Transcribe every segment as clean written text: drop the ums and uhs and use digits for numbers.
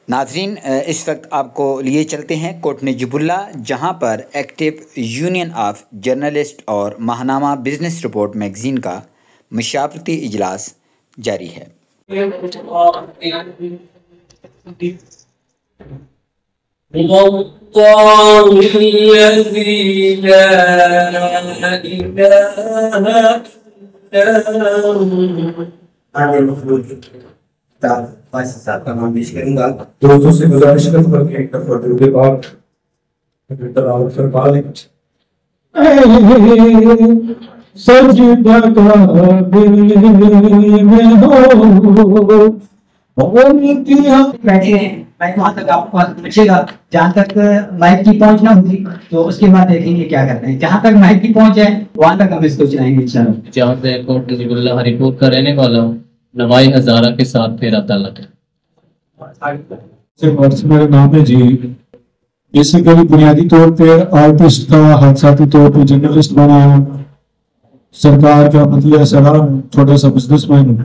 ناظرین، اس وقت آپ کو لیے چلتے ہیں کوٹ نجیب اللہ، جہاں پر ایکٹیو یونین آف جرنلسٹ اور ماہنامہ بزنس رپورٹ میگزین کا مشاورتی اجلاس جاری ہے۔ صاحب کا نام پیش کروں گا۔ دوستوں سے گزارش کروں گا کہ ایک دفعہ درود پاک تلاوت فرما لیں۔ سجدہ قابل میں ہو بیٹھے ہیں، مائک وہاں تک آپ کو پہنچے گا، جہاں تک مائک کی پہنچ نہ ہوگی تو اس کے بعد دیکھیں گے کیا کرتے ہیں۔ جہاں تک مائک کی پہنچ ہے وہاں تک ہم اس کو چلائیں گے انشاءاللہ۔ جہاں سے کوٹ نجیب اللہ ہری پور کا رہنے والا ہوں، نوائی ہزارہ کے ساتھ پھیرا تعلق ہے۔ میرا نام ہے جی، بیسیکلی بنیادی طور پہ آرٹسٹ کا، حادثاتی طور پہ جرنلسٹ بنا ہوں، سرکار کا مطلع سلام، چھوٹا سا بزنس مین ہوں۔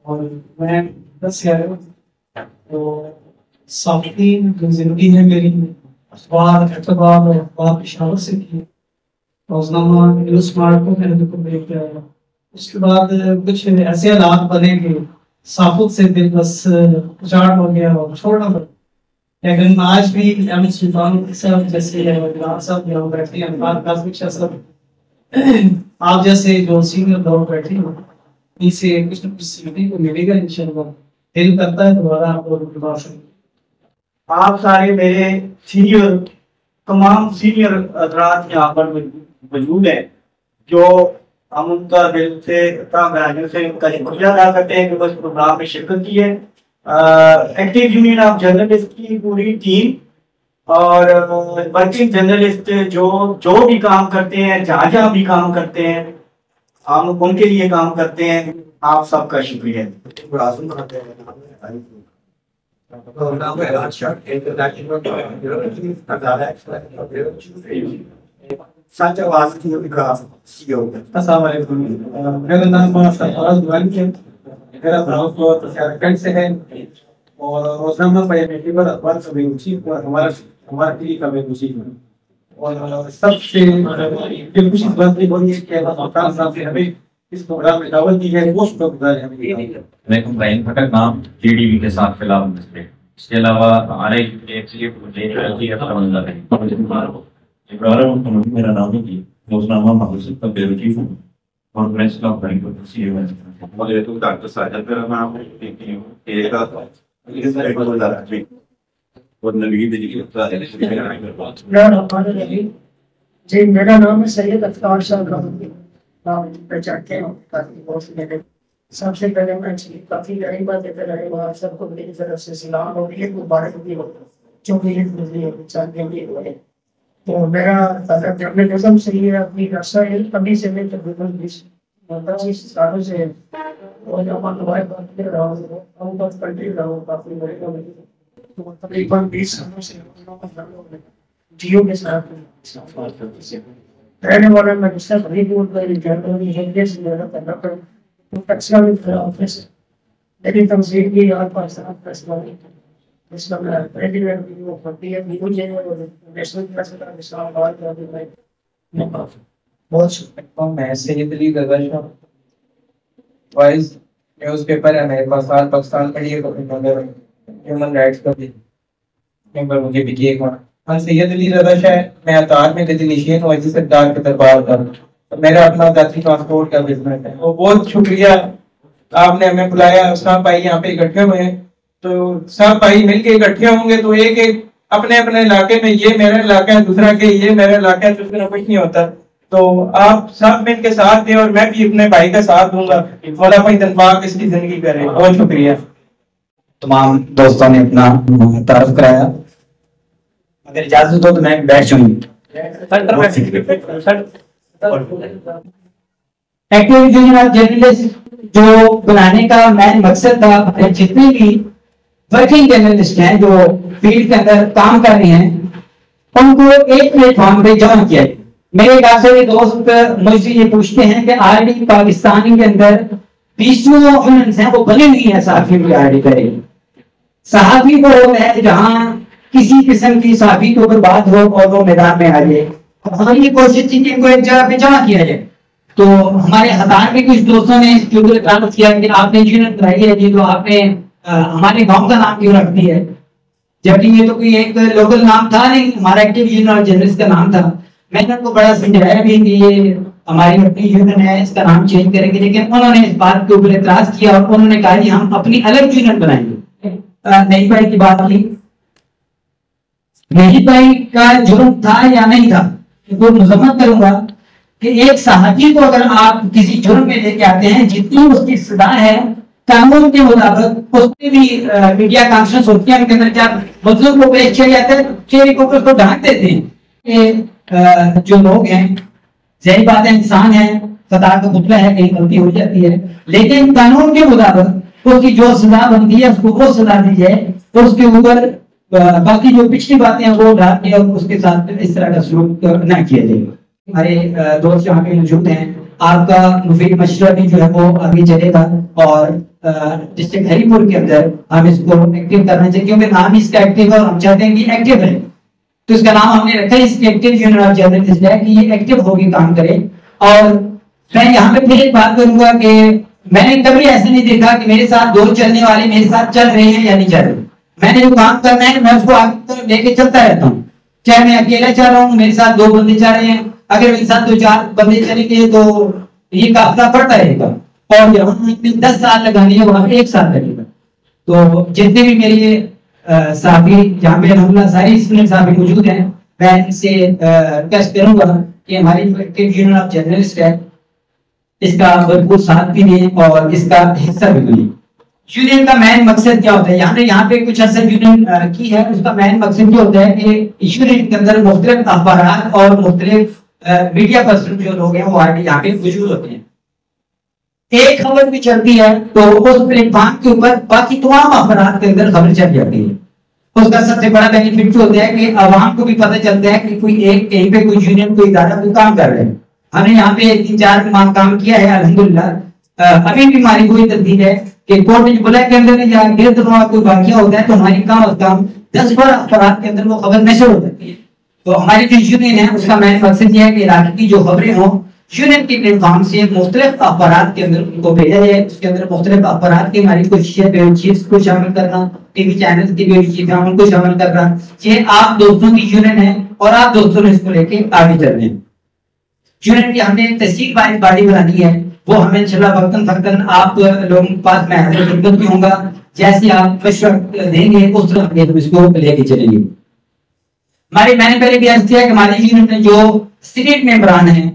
اور میں 10 تو صحافتی جو زندگی ہے میری، اخبار اعتبار اور اخبار اشارت سے کی، روزنامہ نیوز مارٹ کو میں نے بریک کیا۔ اس کے بعد کچھ ایسے حالات بنے کہ صحافت سے دل بس اچاٹ ہو گیا اور چھوڑنا پڑا۔ لیکن آج بھی احمد سلطان صاحب جیسے صاحب یہاں بیٹھے ہیں، آپ جیسے جو سینئر لوگ بیٹھے ہیں، ان سے کچھ نہ کچھ سیکھنے کو ملے گا انشاءاللہ۔ دل کرتا ہے دوبارہ آپ کو بات کریں۔ آپ سارے میرے سینئر، تمام سینئر حضرات یہاں پر موجود ہیں، جو ہم ان کا دل سے شکریہ ادا کرتے ہیں کہ وہ اس پروگرام میں شرکت کی ہے۔ ایکٹیو یونین آف جرنلسٹ کی پوری ٹیم اور ورکنگ جرنلسٹ جو بھی کام کرتے ہیں، جہاں جہاں بھی کام کرتے ہیں، ہم ان کے لیے کام کرتے ہیں۔ آپ سب کا شکریہ۔ السلام علیکم، میرا نام سرفراز دورانی ہے، میرا تعلق سیارکھنڈ سے ہے اور روزنامہ پر اخبار کا بھی مشیر اور ہمارا ٹی کا بھی مشیر ہے۔ اور سب سے دل خوشی اس بات کی ہو رہی ہے کہ اللہ تعالیٰ صاحب نے ہمیں اس پروگرام میں دعوت دی ہے، وہ شکر گزار ہے۔ میں بہن بھٹک نام جے ڈی وی کے ساتھ فی الحال مسئلے، اس کے علاوہ ہمارے میرا نام ہے جی، روزنامہ محسوس کا بیرو چیف ہوں اور پریس کلب بینک کا سی ایم ہے۔ ڈاکٹر ساجد میرا نام ہے جی، میرا نام ہے سید افطار شاہ، پہچانتے ہیں۔ سب سے پہلے میں کافی نئی بات دیتے رہے ہوں، آپ سب کو میری طرف سے سلام اور عید مبارک بھی ہو، جو بھی عید گزری ہے چاہتے ہیں۔ تو میرا جرنلزم سے یہ اپنی عرصہ ہے، ابھی سے میں تقریباً 20 سالوں سے اور رہا ہوں، کافی بڑے تقریباً 20 سالوں سے جیو کے ساتھ رہنے والا۔ میں اس سے بڑی دور پر جرنلزم سے میرا کرنا پڑا، ٹیکسلا بھی میرا آفس ہے، میری تنظیم بھی آل پاکستان فیصلہ ہے، اس کا میں پریزیڈنٹ بھی ہوں، نیشنل پریزیڈنٹ اسلام آباد کا بھی میں بہت شکریہ۔ میں سید علی رضا شاہ، وائس نیوز پیپر ہے میرے پاس، آل پاکستان کا یہ ہیومن رائٹس کا بھی ممبر مجھے بھی کیے گا۔ میں سید علی رضا شاہ، میں اطار میں نشین ہوں، جس سردار کے دربار کا میرا اپنا ذاتی ٹرانسپورٹ کا بزنس ہے۔ وہ بہت شکریہ، آپ نے ہمیں بلایا، سب بھائی یہاں پہ اکٹھے ہوئے ہیں، تو سب بھائی مل کے اکٹھے ہوں گے تو ایک ایک اپنے اپنے علاقے میں، یہ میرا علاقہ ہے، دوسرا کہ یہ میرا علاقہ ہے، تو اس میں کچھ نہیں ہوتا۔ تو آپ سب مل کے ساتھ دیں اور میں بھی اپنے بھائی کا ساتھ دوں گا، مولا بھائی دنباغ اس کی زندگی کرے۔ بہت شکریہ۔ تمام دوستوں نے اپنا تعارف کرایا، اگر اجازت ہو تو میں بیٹھ جاؤں گی۔ ایکٹیو یونین آف جرنلسٹ جو بنانے کا مین مقصد تھا، جتنے بھی ورکنگ جرنلسٹ ہیں جو فیلڈ کے اندر کام کر رہے ہیں، ان کو ایک پلیٹ فارم پہ جمع کیا ہے۔ میرے کافی دوست مجھ سے یہ پوچھتے ہیں کہ آج بھی پاکستانی کے اندر 20 یونٹس ہیں وہ بنے ہوئی ہیں صحافی کی آئی ڈی کرے. صحافی کو ہے جہاں کسی قسم کی صحافی کے اوپر بات ہو اور وہ میدان میں آ جائے. ہماری یہ کوشش تھی کہ ان کو ایک جگہ پہ جمع کیا جائے. تو ہمارے ہزار کے کچھ دوستوں نے اس کے اوپر اعتراض کیا کہ آپ نے یونٹ بنائی ہے جی تو آپ نے ہمارے گاؤں کا نام کیوں رکھ دیا ہے، جبکہ یہ تو کوئی ایک لوکل نام تھا نہیں، ہمارا ایکٹیو یونین آف جرنلسٹ کا نام تھا. میں نے ان کو بڑا سمجھایا بھی کہ یہ ہماری اپنی یونین ہے، اس کا نام چینج کریں گے، لیکن انہوں نے اس بات کے اوپر اعتراض کیا اور انہوں نے کہا کہ ہم اپنی الگ یونین بنائیں گے. نہیں بھائی کی بات کی، نہیں بھائی کا جرم تھا یا نہیں تھا وہ مذمت کروں گا کہ ایک صحافی کو اگر آپ کسی جرم میں لے کے آتے ہیں، جتنی اس کی سزا ہے قانون کے مطابق اس میں بھی میڈیا کانفرنس ہوتی ہے، ان کے اندر جب مظلوم کو پیش کیا جاتا ہے چہرے کو اس کو ڈھانک دیتے ہیں. یہ جو لوگ ہیں ظاہر بات ہے انسان ہے، خطا کا پتلا ہے، کہیں غلطی ہو جاتی ہے، لیکن قانون کے مطابق اس کی جو سزا بنتی ہے اس کو وہ سزا دی جائے، تو اس کے اوپر باقی جو پچھلی باتیں ہیں وہ ڈال کے اور اس کے ساتھ اس طرح کا سلوک نہ کیا جائے. ہمارے دوست یہاں پہ موجود ہیں، آپ کا مفید مشورہ بھی جو ہے وہ آگے چلے گا اور ڈسٹرکٹ ہری پور کے اندر ہم اس کو ایکٹیو کرنا چاہیے، کیونکہ نام اس کا ایکٹیو ہے اور ہم چاہتے ہیں کہ ایکٹیو رہے. تو اس کا نام ہم نے رکھا ہے اس کے ایکٹیو یونین آف جرنلسٹ ہے کہ یہ ایکٹیو ہوگی کام کرے. اور میں یہاں پہ پھر ایک بات کروں گا کہ میں نے کبھی ایسے نہیں دیکھا کہ میرے ساتھ دو چلنے والے میرے ساتھ چل رہے ہیں یا نہیں چل رہے. میں نے جو کام کرنا ہے میں اس کو آگے لے کے چلتا رہتا ہوں، چاہے میں اکیلا چل رہا ہوں، میرے ساتھ دو بندے چل رہے ہیں، اگر میرے ساتھ 2-4 بندے چلیں گے تو یہ قافلہ پڑتا رہے گا، اور جہاں 10 سال لگانی ہے وہاں 1 سال لگے گا. تو جتنے بھی میرے صحافی جہاں پہ الحمدللہ ساری اسٹوڈنٹ صحافی موجود ہیں، میں ان سے ریکویسٹ کروں گا کہ ہماری جو ایکٹیو یونین آف جرنلسٹ ہے اس کا بھرپور ساتھ بھی دیں اور اس کا حصہ بھی دیں. یونین کا مین مقصد کیا ہوتا ہے؟ یہاں پہ کچھ عرصہ یونین کی ہے، اس کا مین مقصد یہ ہوتا ہے کہ یونین کے اندر مختلف اخبارات اور مختلف میڈیا پرسن جو لوگ ہیں وہ یہاں پہ موجود ہوتے ہیں. ایک خبر بھی چلتی ہے تو اس پلیٹ فارم کے اوپر باقی تمام اخبارات کے اندر خبر چل جاتی ہے. اس کا سب سے بڑا بینیفٹ جو ہوتا ہے کہ عوام کو بھی پتہ چلتا ہے کہ کوئی ایک کہیں پہ کوئی یونین کوئی ادارہ کوئی کام کر رہے ہیں. ہم نے یہاں پہ 3-4 ماہ کام کیا ہے الحمدللہ. ابھی بھی ہماری کوئی تبدیل ہے کہ کوٹ بلیک کے اندر یا گرد کوئی واقعہ ہوتا ہے تو ہماری کم از کم 10-12 اخبارات کے اندر وہ خبر نشر ہو جاتی ہے. تو ہماری جو یونین ہے اس کا مین مقصد یہ ہے کہ علاقے کی جو خبریں ہوں یونین کے پلیٹ فارم سے مختلف اخبارات کے اندر ان کو بھیجا جائے. اس کے اندر مختلف اخبارات کی ہماری کوشش ہے، بیو چیفز کو شامل کرنا، ٹی وی چینل کی بیو چیف ہیں ان کو شامل کرنا. یہ آپ دوستوں کی یونین ہے اور آپ دوستوں نے اس کو لے کے آگے چل رہے ہیں. یونین کی ہم نے تشکیل باڈی بنانی ہے، وہ ہمیں انشاءاللہ وقتاً فوقتاً آپ لوگوں کے پاس میں حاضر خدمت بھی ہوں گا. جیسے آپ مشورہ دیں گے اس طرح ہم اس کو لے کے چلیں گے. میں نے پہلے بھی عرض کیا کہ ہماری یونین میں جو سینیٹ ممبران ہیں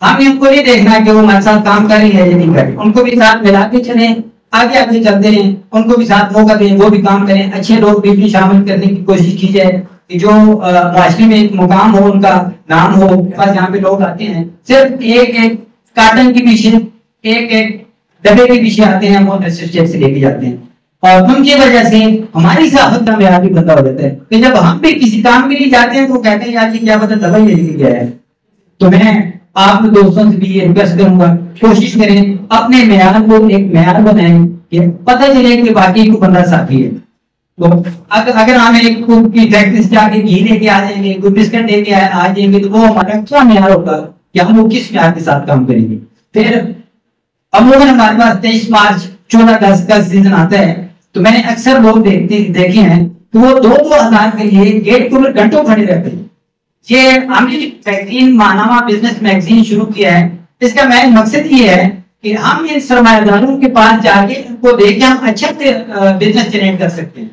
ہم نے ان کو نہیں دیکھنا کہ وہ ہمارے ساتھ کام کر رہی ہے یا نہیں کر رہی، ان کو بھی ساتھ ملا کے چلیں، آگے آگے چلتے ہیں، ان کو بھی ساتھ موقع دیں، وہ بھی کام کریں. اچھے لوگ بھی شامل کرنے کی کوشش کی جائے کہ جو معاشرے میں ایک مقام ہو، ان کا نام ہو. بس یہاں پہ لوگ آتے ہیں صرف ایک کارٹن کے پیچھے ایک ڈبے کے پیچھے آتے ہیں، وہ چیک سے لے کے جاتے ہیں، اور ان کی وجہ سے ہماری صحافت کا معیار بھی بندہ ہو جاتا ہے کہ جب ہم بھی کسی کام کے لیے جاتے ہیں تو وہ کہتے ہیں یار یہ کیا پتہ دوائی لے کے گیا ہے. تو میں آپ دوستوں سے بھی یہ ریکویسٹ کروں گا کوشش کریں اپنے معیار کو ایک معیار بنائیں کہ پتہ چلے کہ باقی کو بندہ صحافی ہے. تو اگر ہم ایک کی فیکٹری سے جا کے گھی لے کے آ جائیں گے، کوئی بسکٹ لے کے آ جائیں گے تو وہ ہمارا کیا معیار ہوگا کہ ہم وہ کس معیار کے ساتھ کام کریں گے. پھر عموماً ہمارے پاس 23 مارچ 14 اگست کا سیزن آتا ہے تو میں نے اکثر لوگ دیکھے ہیں کہ وہ 2-2 ہزار کے لیے گیٹ کے اوپر گھنٹوں کھڑے رہتے ہیں. یہ ہم نے میگزین ماہنامہ بزنس میگزین شروع کیا ہے، اس کا مین مقصد یہ ہے کہ ہم ان سرمایہ داروں کے پاس جا کے ان کو دیکھ کے ہم اچھا بزنس جنریٹ کر سکتے ہیں.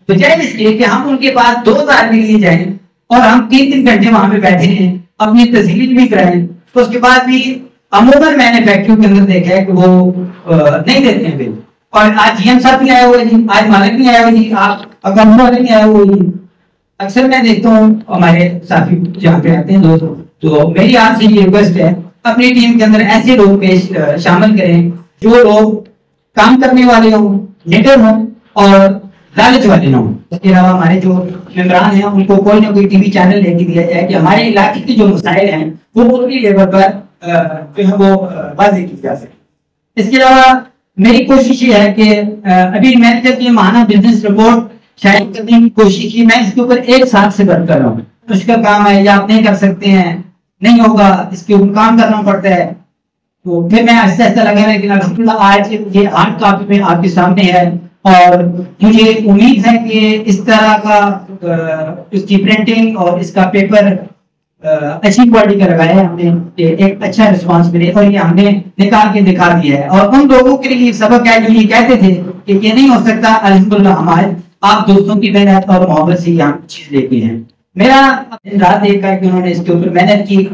تو جائے اس لیے کہ ہم ان کے پاس 2000 کے لیے جائیں اور ہم 3 گھنٹے وہاں پہ بیٹھے ہیں، اپنی تحلیل بھی کرائیں. تو اس کے بعد بھی عموماً میں نے فیکٹریوں کے اندر دیکھا ہے کہ وہ نہیں دیتے ہیں بل. اور آج جی ایم صاحب بھی آئے ہوئے جی، آج مالک بھی آئے ہوئے جی، آپ اکاؤنٹ والے بھی آئے ہوئے جی. اکثر میں دیکھتا ہوں ہمارے ساتھی جہاں پہ آتے ہیں دوست، تو میری آپ سے یہ ریکویسٹ ہے اپنی ٹیم کے اندر ایسے لوگ شامل کریں جو لوگ کام کرنے والے ہوں، نیٹر ہوں اور لالچ والے نہ ہوں. اس کے علاوہ ہمارے جو ممبران ہیں ان کو کوئی نہ کوئی ٹی وی چینل لے کے دیا جائے کہ ہمارے علاقے کے جو مسائل ہیں وہ ملکی لیول پر جو ہے وہ واضح کی جا سکے. اس کے علاوہ میری کوشش یہ ہے کہ ابھی میں نے جب یہ ماہانہ بزنس رپورٹ شائع کرنے کی کوشش کی، میں اس کے اوپر ایک سال سے ورک کر رہا ہوں. اس کا کام ہے یا آپ نہیں کر سکتے ہیں، نہیں ہوگا، اس کے اوپر کام کرنا پڑتا ہے. تو پھر میں آہستہ آہستہ لگا رہا، لیکن الحمدللہ آج یہ ہارڈ کاپی میں آپ کے سامنے ہے، اور مجھے امید ہے کہ اس طرح کا اس کی پرنٹنگ اور اس کا پیپر اچھی کوالٹی کا لگایا ہے ہم نے، ایک اچھا رسپانس ملے، اور یہ ہم نے نکال کے دکھا دیا ہے. اور ان لوگوں کے لیے سبق ہے جو یہ کہتے تھے کہ یہ نہیں ہو سکتا، الحمدللہ ہمارے آپ دوستوں کی محنت اور محبت سے یہ چیز لے کے ہیں. میرا رات دیکھا ہے کہ انہوں نے اس کے اوپر محنت کی.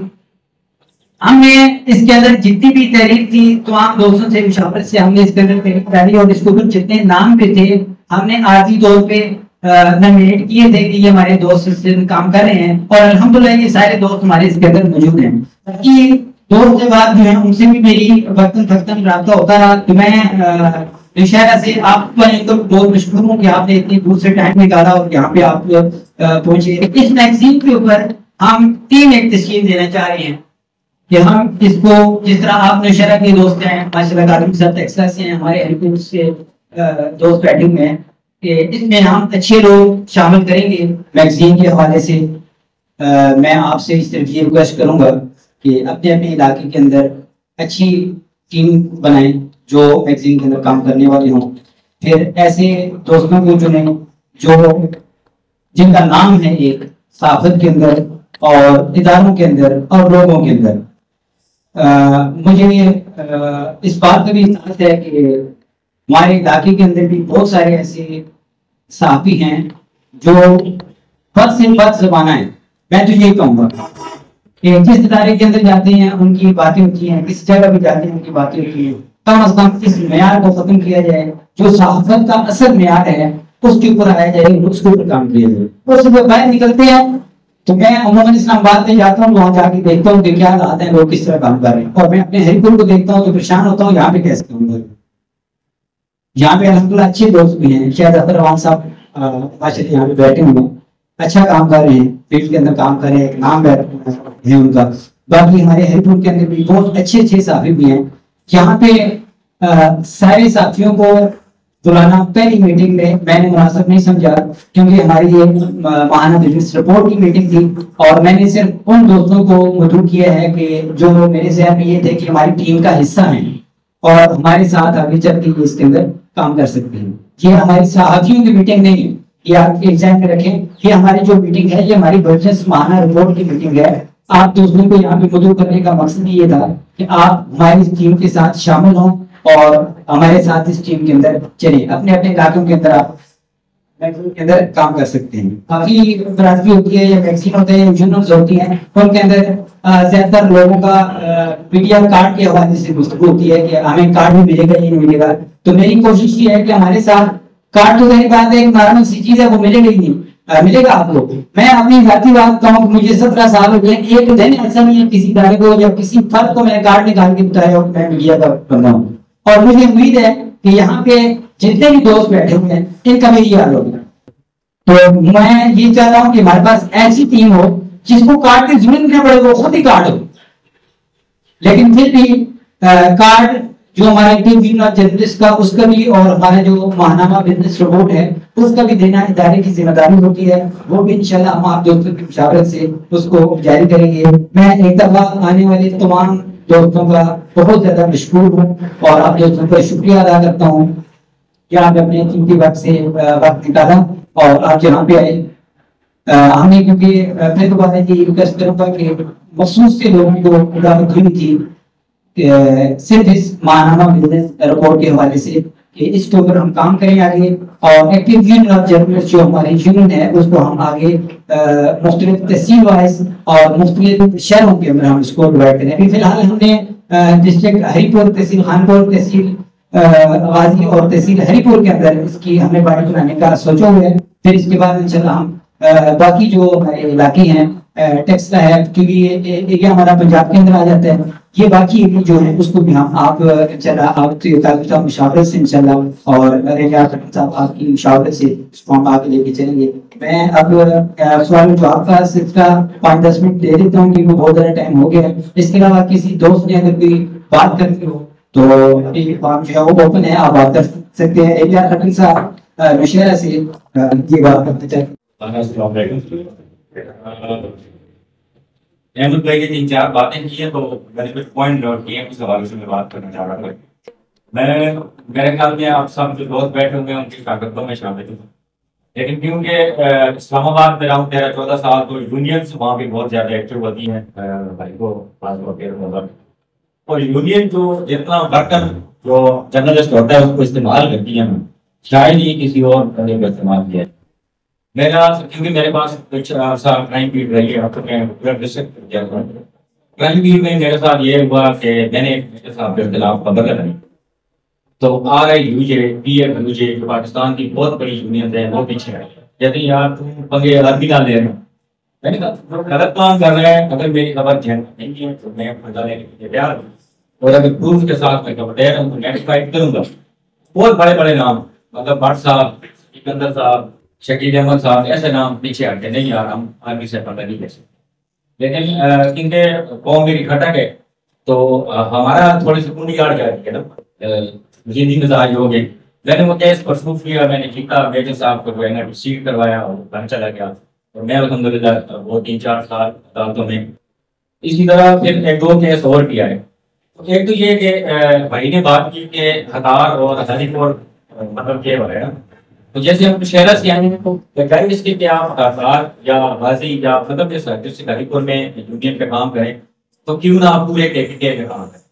ہم نے اس کے اندر جتنی بھی تحریر تھی تو عام دوستوں سے مشاورت سے ہم نے اس کے اندر تحریر ڈالی، اور اس کے اوپر جتنے نام پہ تھے ہم نے عارضی طور پہ نومینیٹ کیے تھے کہ یہ ہمارے دوست سے کام کر رہے ہیں، اور الحمدللہ یہ سارے دوست ہمارے اس کے اندر موجود ہیں. باقی دوست کے بعد جو ہے ان سے بھی میری وقتاً فوقتاً رابطہ ہوتا رہا. تو میں شہرہ سے آپ کو بہت مشکور ہوں کہ آپ نے اتنی دور سے ٹائم نکالا اور یہاں پہ آپ پہنچے. اس میگزین کے اوپر ہم 3 ایک تشکیل دینا چاہ رہے ہیں کہ ہم اس کو، جس طرح آپ نوشہرہ کے دوست ہیں، ماشاءاللہ قادم صاحب ٹیکساس سے ہیں، ہمارے ہریپور سے دوست بیٹھے ہوئے ہیں، کہ اس میں ہم اچھے لوگ شامل کریں گے میگزین کے حوالے سے. میں آپ سے اس طرح یہ ریکویسٹ کروں گا کہ اپنے اپنے علاقے کے اندر اچھی ٹیم بنائیں جو میگزین کے اندر کام کرنے والے ہوں. پھر ایسے دوستوں کو چنیں جو جن کا نام ہے ایک صحافت کے اندر اور اداروں کے اندر اور لوگوں کے اندر. مجھے اس بات کا بھی احساس ہے کہ ہمارے علاقے کے اندر بھی بہت سارے ایسے صحافی ہیں جو بد سے بد زبانہ ہیں. میں تو یہی کہوں گا کہ جس ادارے کے اندر جاتے ہیں ان کی باتیں ہوتی ہیں، کس جگہ بھی جاتے ہیں ان کی باتیں ہوتی ہیں. کم از کم اس معیار کو ختم کیا جائے، جو صحافت کا اصل معیار ہے اس کے اوپر آیا جائے، اس کے اوپر کام کیا جائے. اور صبح باہر نکلتے ہیں تو میں عموماً اسلام آباد میں جاتا ہوں، وہاں جا کے دیکھتا ہوں کہ کیا حالات ہیں، لوگ کس طرح کام کر رہے ہیں. اور میں اپنے ہریپور کو دیکھتا ہوں تو پریشان ہوتا ہوں یہاں پہ کیسے کام کر رہے ہیں. یہاں پہ الحمدللہ اچھے دوست بھی ہیں. شاید اختر روان صاحب یہاں پہ بیٹھے ہوئے ہیں، اچھا کام کر رہے ہیں، فیلڈ کے اندر کام کر رہے ہیں، ایک نام ہے ان کا. باقی ہمارے ہریپور کے اندر بھی بہت اچھے اچھے صحافی بھی ہیں. یہاں پہ سارے ساتھیوں کو بلانا پہلی میٹنگ میں نے مناسب نہیں سمجھا، کیونکہ ہماری یہ ماہانہ بزنس رپورٹ کی میٹنگ تھی، اور میں نے صرف ان دوستوں کو مدعو کیا ہے کہ جو میرے ذہن میں یہ تھے کہ ہماری ٹیم کا حصہ ہیں اور ہمارے ساتھ آگے چل کے اس کے اندر کام کر سکتے ہیں. یہ ہماری صحافیوں کی میٹنگ نہیں ہے، یہ آپ کے ذہن میں رکھیں. یہ ہماری جو میٹنگ ہے یہ ہماری بزنس ماہانہ رپورٹ کی میٹنگ ہے. آپ دوستوں کو یہاں پہ مدعو کرنے کا مقصد یہ تھا کہ آپ ہماری ٹیم کے ساتھ شامل ہوں اور ہمارے ساتھ اس ٹیم کے اندر چلیں. اپنے اپنے علاقوں کے اندر آپ کے اندر کام کر سکتے ہیں. کافی برادری ہوتی ہے یا ویکسین ہوتے ہیں، یونٹس ہوتی ہیں، ان کے اندر زیادہ تر لوگوں کا میڈیا کارڈ کے حوالے سے گفتگو ہوتی ہے کہ ہمیں کارڈ بھی ملے گا یا نہیں ملے گا. تو میری کوشش یہ ہے کہ ہمارے ساتھ کارڈ تو میری بات ہے ایک نارمل سی چیز ہے، وہ ملے گا ہی نہیں، ملے گا آپ کو. میں اپنی ذاتی بات کہوں کہ مجھے 17 سال ہو گئے، ایک دن ایسا نہیں ہے کسی ادارے کو یا کسی فرد کو میں نے کارڈ نکال کے بتایا اور میں میڈیا کا بندہ ہوں. اور مجھے امید ہے کہ یہاں پہ جتنے بھی دوست بیٹھے ہوئے ہیں ان کا بھی یہ حال ہوگا. تو میں یہ چاہتا ہوں کہ ہمارے پاس ایسی ٹیم ہو جس کو کارڈ کی ضرورت نہ پڑے، وہ خود ہی کارڈ ہو. لیکن پھر بھی کارڈ جو ہمارے ٹیم جرنلسٹ کا اس کا بھی اور ہمارا جو ماہنامہ بزنس رپورٹ ہے اس کا بھی دینا ادارے کی ذمہ داری ہوتی ہے. وہ بھی انشاءاللہ ہم آپ دوستوں کی مشاورت سے اس کو جاری کریں گے. میں ایک دفعہ آنے والے تمام دوستوں کا بہت زیادہ مشکور ہوں اور آپ دوستوں کا شکریہ ادا کرتا ہوں کہ آپ اپنے قیمتی وقت سے وقت نکالا اور آپ یہاں پہ آئے. ہم نے کیونکہ میں دوبارہ یہ ریکویسٹ کروں گا کہ مخصوص سے لوگوں کو دعوت ہوئی تھی صرف اس ماہنامہ بزنس رپورٹ کے حوالے سے کہ اس کے اوپر ہم کام کریں آگے، اور ایکٹیو یونین آف جرنلسٹ جو ہماری یونین ہے اس کو ہم آگے مختلف تحصیل وائز اور مختلف شہروں کے اندر ہم اس کو ڈیوائڈ کریں. ابھی فی الحال ہم نے ڈسٹرکٹ ہریپور، تحصیل خانپور، تحصیل غازی اور تحصیل ہریپور کے اندر اس کی ہم نے باڈی بنانے کا سوچا ہوا ہے. پھر اس کے بعد انشاءاللہ ہم باقی جو ہمارے علاقے ہیں ٹیکسلا ہے کیونکہ یہ ہمارا پنجاب کے اندر آ جاتا ہے، یہ باقی جو ہے اس کو بھی ہم آپ انشاءاللہ آپ مشاورت سے انشاءاللہ اور صاحب آپ کی مشاورت سے اس کو ہم آگے لے کے چلیں گے. میں اب سوال جواب کا سلسلہ 5-10 منٹ دے دیتا ہوں کیونکہ بہت زیادہ ٹائم ہو گیا ہے. اس کے علاوہ کسی دوست نے اگر کوئی بات کرنی ہو تو ابھی فارم جو ہے وہ اوپن ہے, آپ بات کر سکتے ہیں. APR خٹک صاحب نوشیرہ سے یہ بات کرتے چاہتے ہیں. السلام علیکم. احمد بھائی نے 3-4 باتیں کی ہیں, تو میں نے کچھ پوائنٹ نوٹ کیے ہیں, اس حوالے سے میں بات کرنا چاہ رہا تھا. میرے خیال میں آپ سب جو دوست بیٹھے ہوئے ہیں ان کی شاگردوں میں شامل ہوں, لیکن کیونکہ اسلام آباد میں رہا 13-14 سال, تو یونینس وہاں پہ بہت زیادہ ایکٹیو ہوتی ہیں بھائی کو خاص طور پہ, اور یونین جو جتنا برتن جو جرنلسٹ ہوتا ہے اس کو استعمال کرتی ہیں, شاید ہی کسی اور بندے کو استعمال کیا ہے. میرا کیونکہ میرے پاس کچھ عرصہ کرائم بیٹ رہی ہے, تو میں ڈسٹرکٹ کیا تھا. کرائم بیٹ میں میرے ساتھ یہ ہوا کہ میں نے میرے صاحب کے خلاف خبر لگائی, تو RIUJ جو پاکستان کی بہت بڑی یونین ہے وہ پیچھے آئی, کہتے ہیں یار تم پنگے آدمی نہ لے رہے, میں نے کہا غلط کام کر رہے ہیں, اگر میری خبر جھن نہیں ہے تو میں پنگا لینے کے لیے تیار ہوں, اور اگر پروف کے ساتھ میں خبر دے رہا ہوں تو نیکسٹ فائٹ کروں گا. بہت بڑے بڑے نام, مطلب بٹ صاحب, سکندر صاحب, شکیل احمد صاحب, ایسے نام پیچھے ہٹے نہیں یار ہم آرمی سے پنگا نہیں لے سکتے. لیکن کیونکہ قوم میری کھٹک ہے تو ہمارا تھوڑی سی کنڈی گاڑ جائے گی نا, زندگی مزاج ہو گئی. میں نے وہ کیس پرسوف کیا, میں نے جیتا, میجر صاحب کو جو ہے نا ریسیو کروایا اور گھر چلا گیا, اور میں الحمدللہ وہ 3-4 سال عدالتوں میں. اسی طرح پھر 1-2 کیس اور کیا ہے. ایک تو یہ کہ بھائی نے بات کی کہ ہتار اور ہزاری پور مطلب یہ وغیرہ, تو جیسے ہم شہرہ سے آئے ہیں تو بجائے اس کے کہ آپ ہتار یا غازی یا مطلب جیسا جس سے ہزاری پور میں یونین پہ کام کریں, تو کیوں نہ آپ پورے ٹیکنیکل میں کام کریں,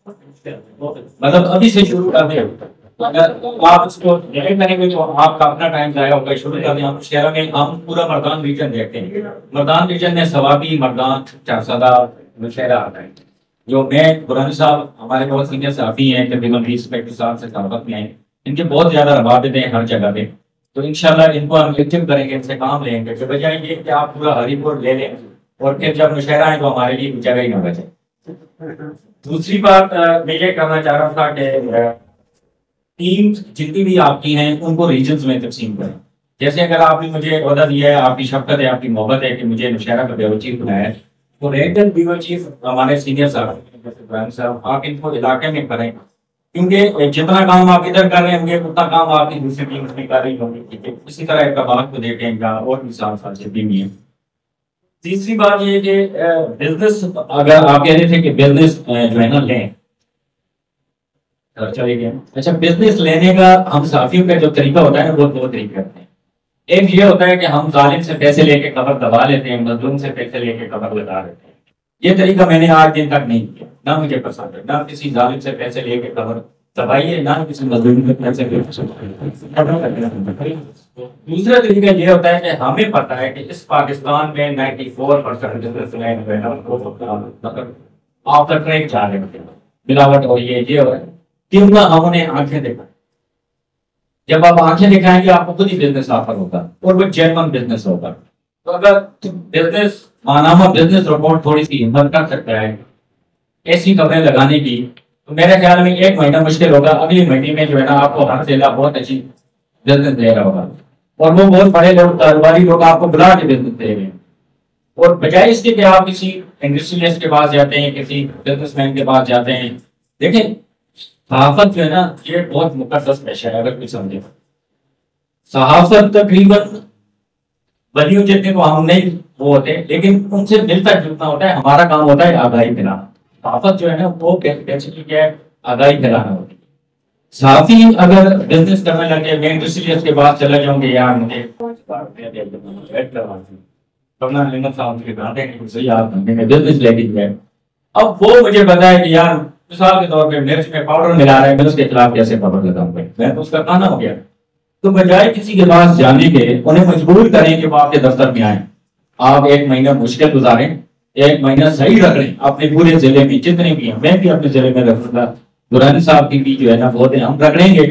مطلب ابھی سے شروع کر دیں. اگر آپ اس کو نہیں کریں گے تو آپ کا اپنا ٹائم ضائع ہوگا. شروع کر دیں. ہم شہروں میں ہم پورا مردان ریجن دیکھتے ہیں. مردان ریجن میں سوابی, مردان, چارسدہ, نوشہرہ آتا ہے. جو میں قرآنی صاحب ہمارے بہت سینئر صحافی ہیں, تقریباً 20-25 سال سے صحافت میں ہیں, ان کے بہت زیادہ روابط ہیں ہر جگہ پہ. تو انشاءاللہ ان کو ہم ایکٹیو کریں گے, ان سے کام لیں گے, کہ بجائے یہ کہ آپ پورا ہری پور لے لیں اور پھر جب نوشہرہ آئیں تو ہمارے لیے جگہ ہی نہ بچے. دوسری بات میں یہ کرنا چاہ رہا تھا کہ ٹیم جتنی بھی آپ کی ہیں ان کو ریجنز میں تقسیم کریں. جیسے اگر آپ نے مجھے عہدہ دیا ہے, آپ کی شفقت ہے, آپ کی محبت ہے کہ مجھے نوشہرہ کا بیورو چیف بنایا ہے, تو ریجنل بیورو چیف ہمارے سینئر صاحب آپ ان کو علاقے میں کریں, کیونکہ جتنا کام آپ ادھر کر رہے ہوں گے اتنا کام آپ کی دوسری ٹیم میں کر رہی ہوں گی. اسی طرح اقبال کو دیکھیں گا اور بھی ساتھ جتنی بھی ہیں. تیسری بات یہ کہ بزنس, اگر آپ کہہ رہے تھے کہ بزنس جو ہے نا لیں, چلے گئے. اچھا, بزنس لینے کا ہم صحافیوں کا جو طریقہ ہوتا ہے نا وہ 2 طریقے ہوتے ہیں. ایک یہ ہوتا ہے کہ ہم ظالم سے پیسے لے کے خبر دبا لیتے ہیں, مظلوم سے پیسے لے کے خبر لگا لیتے ہیں. یہ طریقہ میں نے آج دن تک نہیں کیا, نہ مجھے پسند ہے. نہ کسی ظالم سے پیسے لے کے خبر دبائیے, نہ کسی مظلوم سے پیسے لے کے. دوسرا طریقہ یہ ہوتا ہے کہ ہمیں پتہ ہے کہ اس پاکستان میں 94% بزنس مین جو ہے نا آفٹر ٹریک جا رہے ہیں, ملاوٹ ہو رہی ہے, یہ ہو رہا ہے. کیوں نہ ہم نے آنکھیں دیکھا. جب آپ آنکھیں دکھائیں گے آپ کو خود ہی بزنس آفر ہوگا اور وہ جینوئن بزنس ہوگا. تو اگر بزنس ماہنامہ بزنس رپورٹ تھوڑی سی ہمت کر سکتا ہے ایسی خبریں لگانے کی, تو میرے خیال میں 1 مہینہ مشکل ہوگا, اگلی مہینے میں جو ہے نا آپ کو ہر ضلع بہت اچھی بزنس دے رہا ہوگا, اور وہ بہت بڑے لوگ, کاروباری لوگ آپ کو بلا کے بزنس دے رہے ہیں. اور بجائے اس کے کہ آپ کسی انڈسٹریلسٹ کے پاس جاتے ہیں, کسی بزنس مین کے پاس جاتے ہیں. دیکھیں صحافت جو ہے نا یہ بہت مقدس پیشہ ہے, اگر کوئی سمجھے. صحافت تقریباً ولیوں جتنے کو ہم نہیں وہ ہوتے, لیکن ان سے ملتا جلتا ہوتا ہے. ہمارا کام ہوتا ہے آگاہی پھیلانا. صحافت جو ہے نا وہ بیسیکلی کیا ہے, آگاہی پھیلانا ہوتی ہے. صحافی اگر بزنس کرنے لگے, میں انڈسٹریلسٹ کے پاس چلا جاؤں گے, یار مجھے بزنس لے کے, اب وہ مجھے بتایا کہ یار مثال کے طور پہ مرچ میں پاؤڈر ملا رہا ہے, میں اس کے خلاف کیسے خبر لگاؤں گا, میں تو اس کا کھانا ہو گیا. تو بجائے کسی کے پاس جانے کے انہیں مجبور کریں کہ وہ آپ کے دفتر میں آئیں. آپ 1 مہینہ مشکل گزاریں, 1 مہینہ صحیح رکھ لیں اپنے پورے ضلع میں جتنے بھی ہیں. میں بھی اپنے ضلع میں رکھوں گا, دورانی صاحب کی بھی جو ہے نا وہ ہم رکھ لیں گے.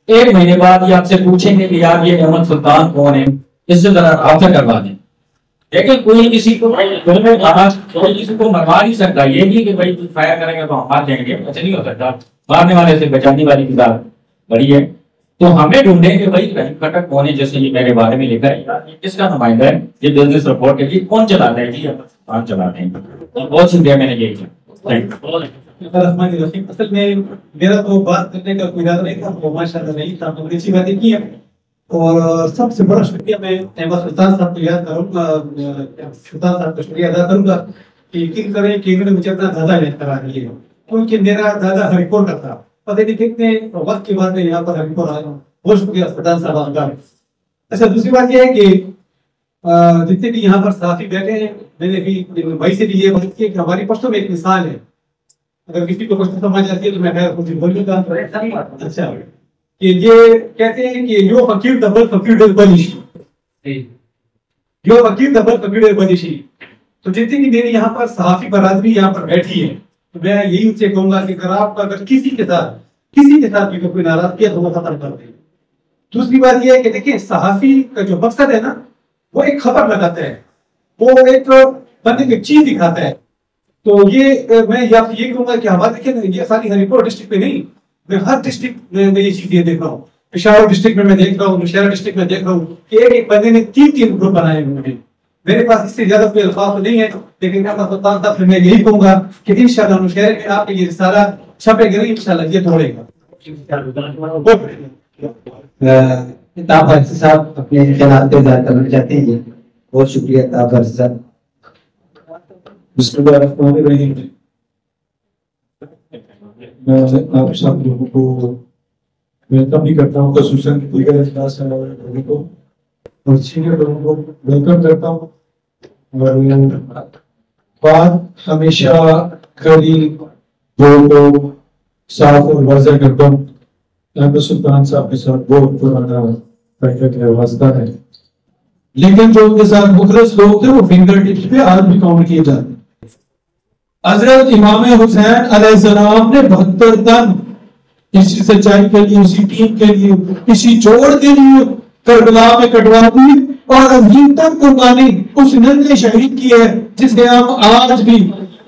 1 مہینے بعد یہ آپ سے پوچھیں گے کہ یار یہ احمد سلطان کون ہے, اس سے ذرا رابطہ کروا دیں. لیکن کوئی کسی کو مروا نہیں سکتا. یہ نہیں کہ بھائی فائر کریں گے تو ہم مار دیں گے, ایسا نہیں ہو سکتا. مارنے والے سے بچانے والی کتاب بڑی ہے. تو ہمیں ڈھونڈیں کہ بھائی رحیم کھٹک کون ہے, جیسے یہ میرے بارے میں لکھا ہے, کس کا نمائندہ ہے, یہ بزنس رپورٹ ہے جی, کون چلاتا ہے جی, کون چلاتے ہیں. بہت شکریہ, میں نے یہی کیا. الرحمن الرحیم. اصل میں میرا تو بات کرنے کا کوئی ارادہ نہیں تھا, وہ ماشاء اللہ نہیں تھا, تو اچھی باتیں کی ہیں. اور سب سے بڑا شکریہ میں احمد سلطان صاحب کو یاد کروں گا, سلطان صاحب کا شکریہ ادا کروں گا کہ یقین کریں کہ انہوں نے مجھے اپنا دادا یاد کرا دیا, کیونکہ میرا دادا ہری پور کا تھا. پتہ نہیں کتنے وقت کے بعد میں یہاں پر ہری پور آیا ہوں. بہت شکریہ سلطان صاحب کا. اچھا, دوسری بات یہ ہے کہ جتنے بھی یہاں پر صحافی بیٹھے ہیں, میں نے بھی بھائی سے بھی یہ بات کی کہ ہماری پشتوں میں ایک مثال ہے, اگر کسی کو پشتو سمجھ آتی ہے تو میں خیر کچھ بولوں گا. اچھا, کہ یہ کہتے ہیں کہ یو فقیر دبل فقیر بنشی, یو فقیر دبل فقیر بنشی. تو جتنی بھی میری یہاں پر صحافی برادری یہاں پر بیٹھی ہے, تو میں یہی ان سے کہوں گا کہ اگر آپ اگر کسی کے ساتھ بھی کوئی ناراض کیا تو وہ ختم کر دیں. دوسری بات یہ ہے کہ دیکھیں, صحافی کا جو مقصد ہے نا, وہ ایک خبر لگاتا ہے, وہ ایک بندے کی چیز دکھاتا ہے. تو یہ میں یہ کہوں گا کہ ہمارے دیکھیں یہ خالی ہری پور ڈسٹرکٹ میں نہیں, میں ہر ڈسٹرکٹ میں یہ چیز دیکھ رہا ہوں. پشاور ڈسٹرکٹ میں دیکھ رہا ہوں, نوشہرہ ڈسٹرکٹ میں دیکھ رہا ہوں کہ ایک بندے نے 3 گروپ بنائے ہوئے ہیں. میرے پاس اس سے زیادہ کوئی الفاظ نہیں ہے, لیکن میں یہی کہوں گا کہ انشاءاللہ نوشہرہ میں آپ کے یہ رسالہ چھپے گا, انشاءاللہ یہ توڑے گا. طاہر فارسی صاحب اپنے خیالات کا اظہار کرنا چاہتے ہیں. بہت شکریہ طاہر فارسی صاحب. بسم اللہ الرحمن الرحیم. میں آپ سب لوگوں کو ویلکم بھی کرتا ہوں, خصوصاً دیگر اجلاس سے ہمارے لوگوں کو اور سینئر لوگوں کو ویلکم کرتا ہوں. اور بات ہمیشہ کڑی جو صاف اور واضح کرتا ہوں. احمد سلطان صاحب کے ساتھ بہت پرانا پیکٹ ہے, واسطہ ہے, لیکن جو ان کے ساتھ مخلص لوگ تھے وہ فنگر ٹپس پہ آج بھی کاؤنٹ کیے جاتے ہیں. حضرت امام حسین علیہ السلام نے 72 تن اسی سچائی کے لیے, اسی ٹیم کے لیے, اسی جوڑ کے لیے کربلا میں کٹوا دی, اور عظیم تر قربانی اس نے شہید کی ہے جسے ہم آج بھی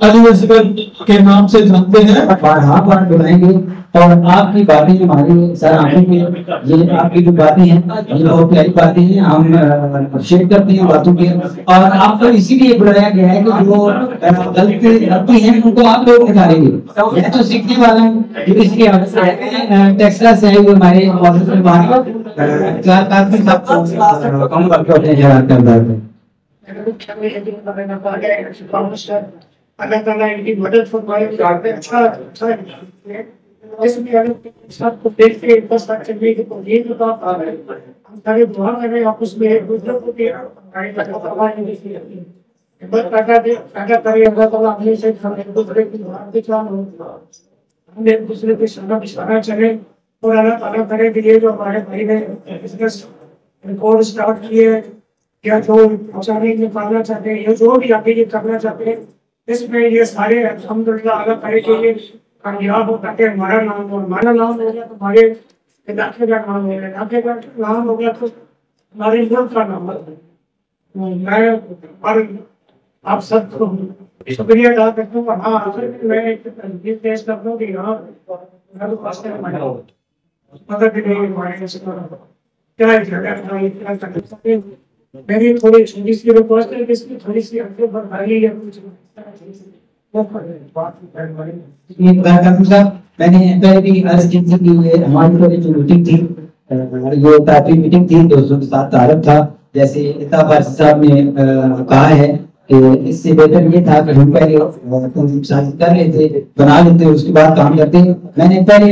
علی اصغر کے نام سے جانتے ہیں. بارہا بار بلائیں گے, اور آپ کی باتیں ہماری سر آنکھوں میں, یہ آپ کی جو باتیں ہیں یہ بہت پیاری باتیں ہیں, ہم شیئر کرتے ہیں باتوں کے. اور آپ کو اسی لیے بلایا گیا ہے کہ جو غلطی ہیں ان کو آپ لوگ نکالیں گے. میں تو سیکھنے والا ہوں, جو اس کے ٹیکساس سے ہے وہ ہمارے آفس میں باہر کافی سب کم کر کے ہوتے ہیں جہاں کردار میں. اللہ تعالیٰ ان کی مدد فرمائے. اچھا اس میں سب کو دیکھتے ہیں بس چلنے کی توفیق عطا فرمائے. ہم سارے دعا کر رہے ہیں آپس میں ایک دوسرے کو بھی ہمت پیدا کرے. اللہ تعالیٰ ہم سے ایک دوسرے کی ہم ایک دوسرے کے شانہ چلے, اور اللہ تعالیٰ کرے کہ یہ جو ہمارے بھائی نے بزنس ریکارڈ اسٹارٹ کیے یا جو پہنچانے نکالنا چاہتے ہیں یا جو بھی آگے یہ کرنا چاہتے ہیں, اس میں یہ سارے الحمدللہ اللہ کرے کہ یہ کامیاب ہو, تاکہ ہمارا نام ہو. ہمارا نام ہو گیا تو ہمارے علاقے کا نام ہو گیا, علاقے کا نام ہو گیا تو ہمارے ملک کا نام ہو گیا. میں اور آپ سب کو شکریہ ادا کرتا ہوں. ہاں میں ایک تنظیم پیش کرتا ہوں کہ یہاں میری تھوڑی چھوٹی سی ریکویسٹ ہے کہ اس کی تھوڑی سی آگے بڑھائی ہے. میں نے پہلے بھی عرض کی تھی کہ ہماری تھوڑی جو میٹنگ تھی یہ تعریفی میٹنگ تھی, دوستوں کے ساتھ تعارف تھا. جیسے طاہر فارسی صاحب نے کہا ہے کہ اس سے بہتر یہ تھا کہ ہم پہلے تنظیم سازی کر لیتے, بنا لیتے, اس کے بعد کام کرتے. میں نے پہلے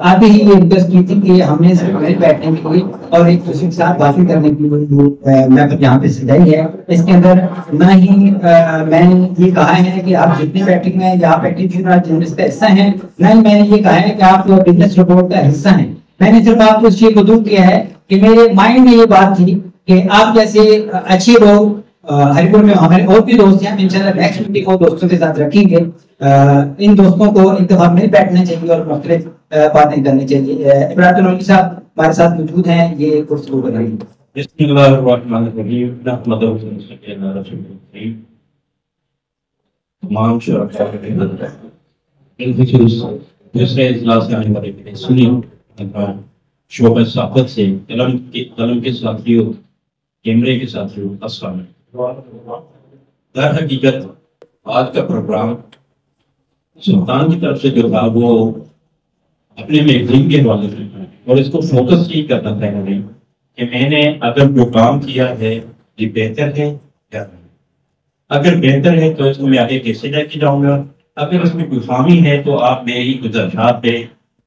آتے ہی یہ ریکویسٹ کی تھی کہ ہم نے صرف بیٹھنے کے لیے اور ایک دوسرے کے ساتھ باتیں کرنے کے لیے محفل یہاں پہ سجائی ہے. اس کے اندر نہ ہی میں نے یہ کہا ہے کہ آپ جتنے بیٹھے ہیں یا آپ ایکٹیویٹی جرنلسٹ کا حصہ ہیں, نہ ہی میں نے یہ کہا ہے کہ آپ بزنس رپورٹ کا حصہ ہیں. میں نے صرف آپ کو اس چیز کو دور کیا ہے کہ میرے مائنڈ میں یہ بات تھی کہ آپ جیسے اچھے لوگ ہری پور میں ہمارے اور بھی دوست ہیں, انشاءاللہ نیکسٹ میٹنگ کو دوستوں کے ساتھ رکھیں گے. ان دوستوں کو ایک دفعہ مل بیٹھنا چاہیے اور مختلف باتیں کرنی چاہیے. عبرات العلوی صاحب ہمارے ساتھ موجود ہیں, یہ گفتگو کریں گے. بسم اللہ الرحمن الرحیم. نحمدہ و نصلی علی رسول اللہ. تمام شرکاء دوسرے اجلاس سے آنے والے سنی شعبہ صحافت سے قلم کے ساتھیوں, کیمرے کے ساتھیوں, السلام علیکم. در حقیقت آج کا پروگرام سلطان کی طرف سے جو تھا وہ اپنے میگزین کے حوالے سے اور اس کو فوکس نہیں کرنا تھا انہوں نے کہ میں نے اگر جو کام کیا ہے یہ بہتر ہے یا نہیں. اگر بہتر ہے تو اس کو میں آگے کیسے لے کے جاؤں گا, اگر اس میں کوئی خامی ہے تو آپ میری گزارشات پہ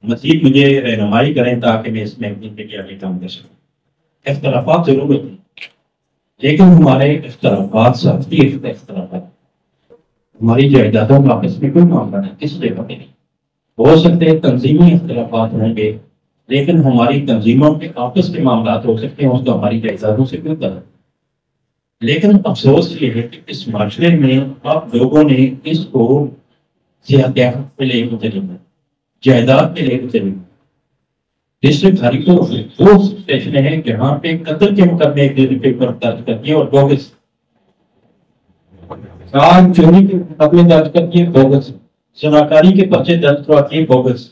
مزید مجھے رہنمائی کریں تاکہ میں اس میگزین پہ آگے کام کر سکوں. اختلافات ضرور ہوتے ہیں لیکن ہمارے اختلافات سختی اختلافات ہماری جائیدادوں کا آپس میں کوئی معاملہ نہیں, کس جگہ پہ نہیں. ہو سکتے ہیں تنظیمی اختلافات ہوں گے لیکن ہماری تنظیموں کے آپس کے معاملات ہو سکتے ہیں, اس کو ہماری جائیدادوں سے کوئی طرح. لیکن افسوس یہ ہے کہ اس معاشرے میں آپ لوگوں نے اس کو سیاحت پہ لے کے چلے گئے, جائیداد پہ لے کے چلے گئے. ڈسٹرکٹ ہری کو وہ اسٹیشن ہے جہاں پہ قتل کے مقدمے ایک دن پیپر درج کرتی ہے اور بوگس چوری کے مقدمے درج کرتی ہے بوگس, شناکاری کے پرچے درج کرواتی ہے بوگس.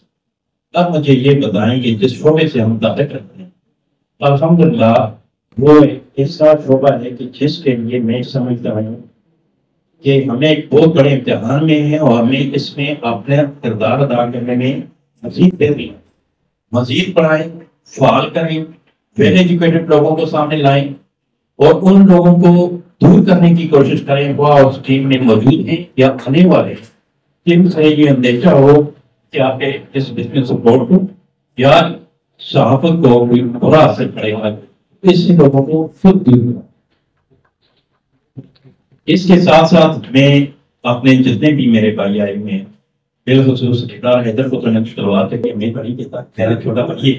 اب مجھے یہ بتائیں کہ جس شعبے سے ہم تعلق رکھتے ہیں الحمدللہ وہ ایسا شعبہ ہے کہ جس کے لیے میں سمجھتا ہوں کہ ہمیں ایک بہت بڑے امتحان میں ہیں اور ہمیں اس میں اپنا کردار ادا کرنے میں مزید بہتری مزید پڑھائیں, فعال کریں, ویل ایجوکیٹڈ لوگوں کو سامنے لائیں اور ان لوگوں کو دور کرنے کی کوشش کریں وہ اس ٹیم میں موجود ہیں یا آنے والے ہیں جن سے یہ اندیشہ ہو کہ آپ کے اس بزنس سپورٹ کو یا صحافت کو کوئی برا اثر پڑے گا, اس لوگوں کو خود دور کریں. اس کے ساتھ ساتھ میں اپنے جتنے بھی میرے بھائی آئے ہوئے ہیں بالخصوص حیدر کو تلوار تک میں بڑی کہتا میرا چھوٹا بھائی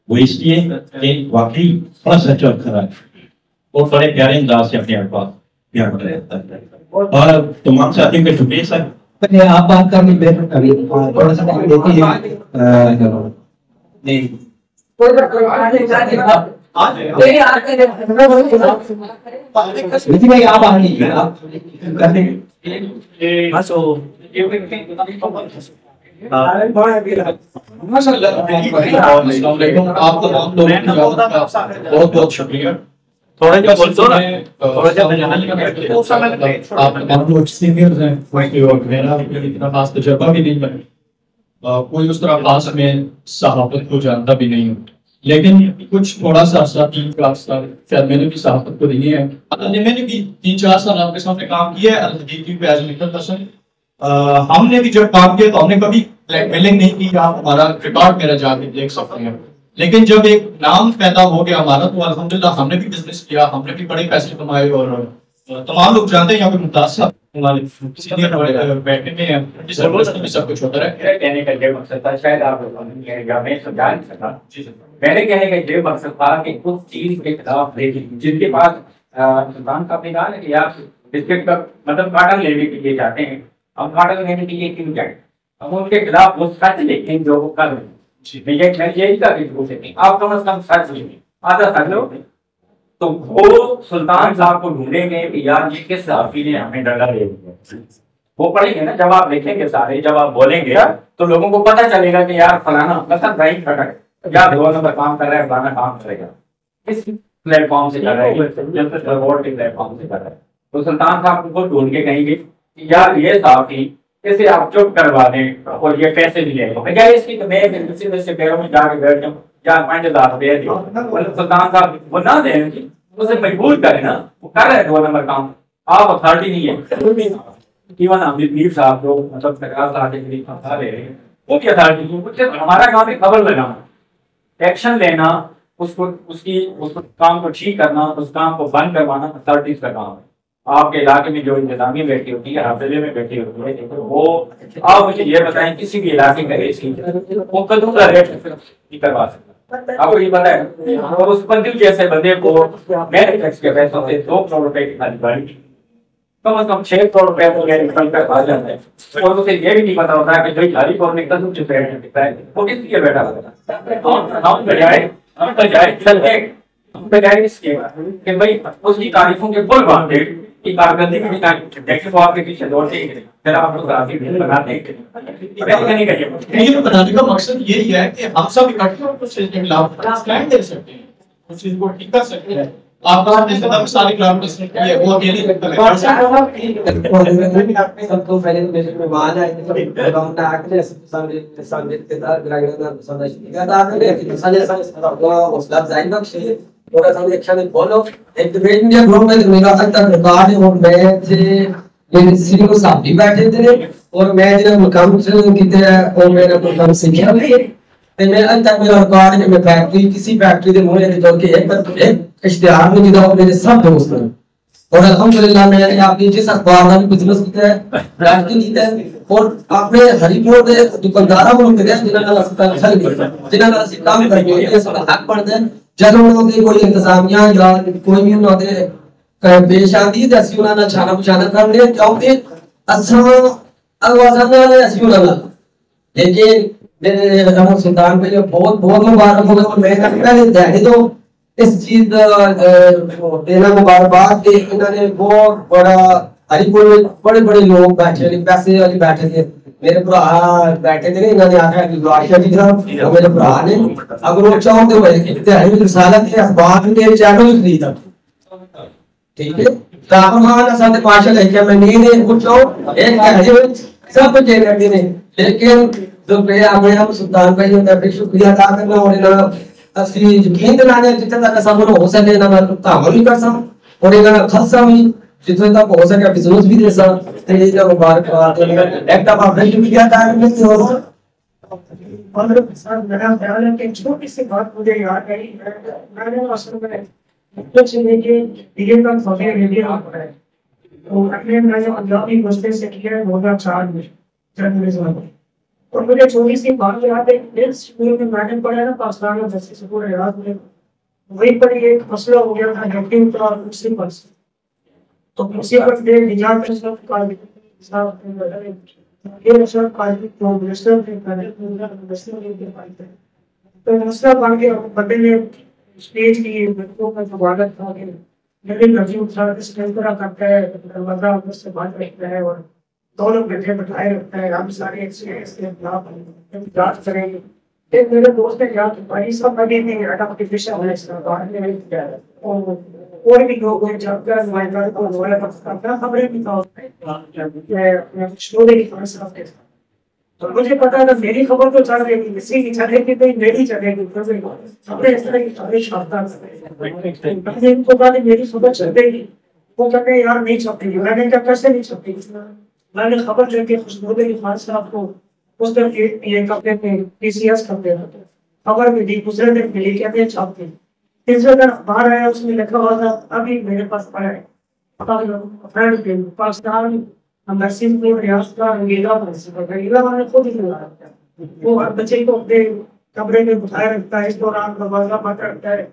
وہ اس لیے کہ واقعی بڑا سچا اور خراب اور بڑے پیارے انداز سے اپنے الفاظ بیان کر رہتا ہے. اور تمام ساتھیوں کا شکریہ سر. آپ بات کرنی بہتر کبھی تھوڑا سا دیتی بھائی آپ آ رہی بہت بہت شکریہ. میرا اتنا خاص تجربہ بھی نہیں بنا, کوئی اس طرح خاص میں صحافت کو جانتا بھی نہیں ہوں, لیکن کچھ تھوڑا سا شاید میں نے بھی صحافت کو دی ہے. میں نے بھی 3-4 سال آپ کے سامنے کام کیا ہے الحدیثی پہ ایز میڈیکل پرسن. ہم نے بھی جب کام کیا تو ہم نے کبھی بلیک میلنگ نہیں کی, آپ ہمارا ریکارڈ میرا جا کے دیکھ سکتے ہیں. لیکن جب ایک نام پیدا ہو گیا ہمارا تو الحمدللہ ہم نے بھی بزنس کیا, ہم نے بھی بڑے پیسے کمائے. اور تمام لوگ جانتے ہیں یہاں پہ ممتاز صاحب ہمارے سینئر بیٹھے میں ہیں, سب کچھ ہوتا ہے. کہنے کا یہ مقصد تھا, شاید آپ میں سمجھا نہیں سکا. میرے کہنے کا یہ مقصد تھا کہ اس چیز کے خلاف جن کے پاس سلطان صاحب نے کہا نا کہ آپ بسکٹ کا مطلب کاٹن لینے کے لیے جاتے ہیں, ہم کاٹن لینے کے لیے کیوں جائیں, ہم ان کے خلاف وہ سچ دیکھیں جو وہ کر رہے ہیں. میں یہی کا آپ کم از کم سچ لیں, آدھا سچ لو تو وہ سلطان صاحب کو ڈھونڈیں گے کہ یار یہ کس صحافی نے ہمیں ڈنڈا دے دیا. وہ پڑھیں گے نا, جب آپ دیکھیں گے سارے, جب آپ بولیں گے تو لوگوں کو پتہ چلے گا کہ یار فلانا مثلا ڈرائنگ کھڑا ہے یا 2 نمبر کام کر رہا ہے, فلانا کام کرے گا کس پلیٹ فارم سے کر رہا ہے, کے پلیٹ فارم سے کر رہا ہے. تو سلطان صاحب کو ڈھونڈ کے کہیں گے کہ یار یہ صحافی اسے آپ چپ کروا دیں اور یہ پیسے بھی لے لو. کیا اس کی میں سے پیروں میں جا کے بیٹھ جاؤں یا 5,000 روپیہ دوں, سلطان صاحب وہ نہ دیں, اسے مجبور کریں نا, وہ کر رہے ہیں 2 نمبر کام. آپ اتھارٹی نہیں ہے. ایون امیر صاحب جو مطلب سرکار صاحب کے قریب رہے ہیں وہ بھی اتھارٹی نہیں. ہمارا کام ہے خبر لگانا, ایکشن لینا, اس کام کو ٹھیک کرنا, اس کام کو بند کروانا اتھارٹیز کا کام ہے. آپ کے علاقے میں جو انتظامیہ بیٹھی ہوتی ہے, حافظے میں بیٹھی ہوتی ہے, وہ آپ مجھے یہ بتائیں کسی بھی علاقے کا ریٹ کی وہ کدو کا ریٹ نہیں کروا سکتا, آپ کو یہ پتا ہے. اور اس بندی جیسے بندے کو میرے ٹیکس کے پیسوں سے 2 کروڑ روپے کی خالی بڑی کم از کم 6 کروڑ روپے تو میرے نکل کر آ جاتا ہے. اور اسے یہ بھی نہیں پتا ہوتا کہ جو خالی کروڑ نکل تو چپ رہتا ہے وہ کس لیے بیٹھا ہوتا ہے. ہم بجائے اس کے کہ بھائی اس کی تعریفوں کے بول باندھے کی کارکردگی بھی دیکھیں وہ آپ کے پیچھے دوڑتے ہیں, پھر آپ کو بناتے ہیں. یہ بنانے کا مقصد یہی ہے کہ ہم سب اکٹھے ہو کچھ چیز کے خلاف اسٹینڈ دے سکتے ہیں, اس چیز کو ٹھیک کر سکتے ہیں. آپ کا نے قدم سارے کلام سے کیا وہ اکیلے کرتا ہے سب کو پہلے میرے مہمان آئے تھے کام نہ آکے سامنے دار گراگرا سمجھ نہیں آتا ہے سارے استاد زین بخش اور سامنے ایک شامل بولو ایک ڈیبیٹ میں گروپ میں میرا تک ریکارڈ اور میں تھے میرے سیری کو صاحب بھی بیٹھے تھے اور میں جو مقام سے کیتے اور میرا مقام سے کیا میں ان تک میرا ریکارڈ ہے میں فیکٹری کسی فیکٹری دے مولے دے جو کہ ایک اشتہار میں جدا میرے سب دوست ہیں اور الحمدللہ میں نے آپ کی جس اخبار میں بزنس کیتا ہے رائٹنگ کیتا ہے اور اپنے ہری پور دے دکانداراں کو کہتے ہیں جنہاں کا ستا خل جنہاں کا کام کرتے ہیں یہ سب حق پڑھتے ہیں جب انہوں نے کوئی انتظامیہ یا کوئی بھی انہوں نے پیش آتی ہے اسی انہوں نے چھانا پچھانا کر لیا کیونکہ اساں آوازاں نے اسی انہوں نے لیکن میرے رحمت سلطان پہ بہت بہت مبارک ہو گئے اور میں پہلے دہلی تو اس چیز دینا مبارکباد کہ انہوں نے بہت بڑا ہری پور میں بڑے بڑے لوگ بیٹھے پیسے والے بیٹھے تھے میرے برا بیٹھے تھے انہوں نے آخر گزارش کی طرف میرے برا نے اگر وہ چاہو تو اتحادی رسالت ہے اخبار کے چینل خریدا ٹھیک ہے تاہم اساں تے پاشا لے کے میں نہیں دے وہ چاہو ایک کہے سب چینل دے لیکن جو میں اپنے سلطان بھائی کا بڑا شکریہ ادا کرنا اور انہاں اسی یقین دلانے جتنے تک سب ہو سکے نہ میں تعامل بھی کر سکوں اور انہاں خاصا بھی جتنے تک ہو سکے بزنس بھی دے سکوں تے یہ مبارکباد ایک دفعہ اپنے شکریہ ادا کرنے سے ہو اور میرا خیال ہے کہ چھوٹی سی بات مجھے یاد آئی میں نے اصل میں کچھ لے کے یہ کا فضیل لے آپ ہے تو اپنے میں نے پنجابی مسئلے سے کیا ہے 2004 میں جرنلزم اور مجھے چھوٹی سی بات یاد ہے اس اسکول میں میں نے پڑھا نا پاکستان میں دسویں اسکول ریاض میں وہیں پر ایک مسئلہ ہو گیا تھا نیگیٹو اور پرنسپل تو پرنسپل نے نجات صاحب کا یہ سر قائد کو منسٹر نے کرنے منسٹر نے پائے تو مسئلہ بن کے بندے نے اسٹیج کی بچوں کا سوالت تھا کہ میرے نظیم صاحب اس طرح کرتا ہے دروازہ اس سے بات رکھتا ہے اور دونوں بیٹھے بٹھائے رکھتا ہے ہم سارے اس کے خلاف جانچ کریں گے ایک میرے دوست نے کہا کہ بھائی صاحب ابھی نہیں آرٹیفیشل ہے اس طرح بات نہیں کیا ہے اور بھی لوگ ہیں جب کا نمائندہ کو ہمارے پاس کرتا خبریں بھی تھا شروع کی صاحب کے ساتھ تو مجھے پتا تھا میری خبر تو چل رہی تھی کسی کی چلے گی نہیں میری چلے گی خبریں اس طرح کی خبریں چھاپتا میں نے ان کو کہا کہ میری خبر چلے گی وہ کہتے ہیں یار نہیں چھپتی گی میں نے کہا کیسے نہیں چھپتی گی میں نے خبر لے کے خوشبو خان صاحب کو اس دن یہ کہتے تھے پی سی ایس کرتے رہتے خبر ملی دوسرے دن ملی کہتے ہیں چھاپتے تیسرے دن اخبار آیا اس میں لکھا ہوا تھا ابھی میرے پاس پڑا ہے پاکستان امبیسی کو ریاست کا رنگیلا میں نے خود ہی لگا رکھتا ہے وہ ہر بچے کو اپنے کمرے میں بٹھائے رکھتا ہے اس دوران دروازہ بند رکھتا ہے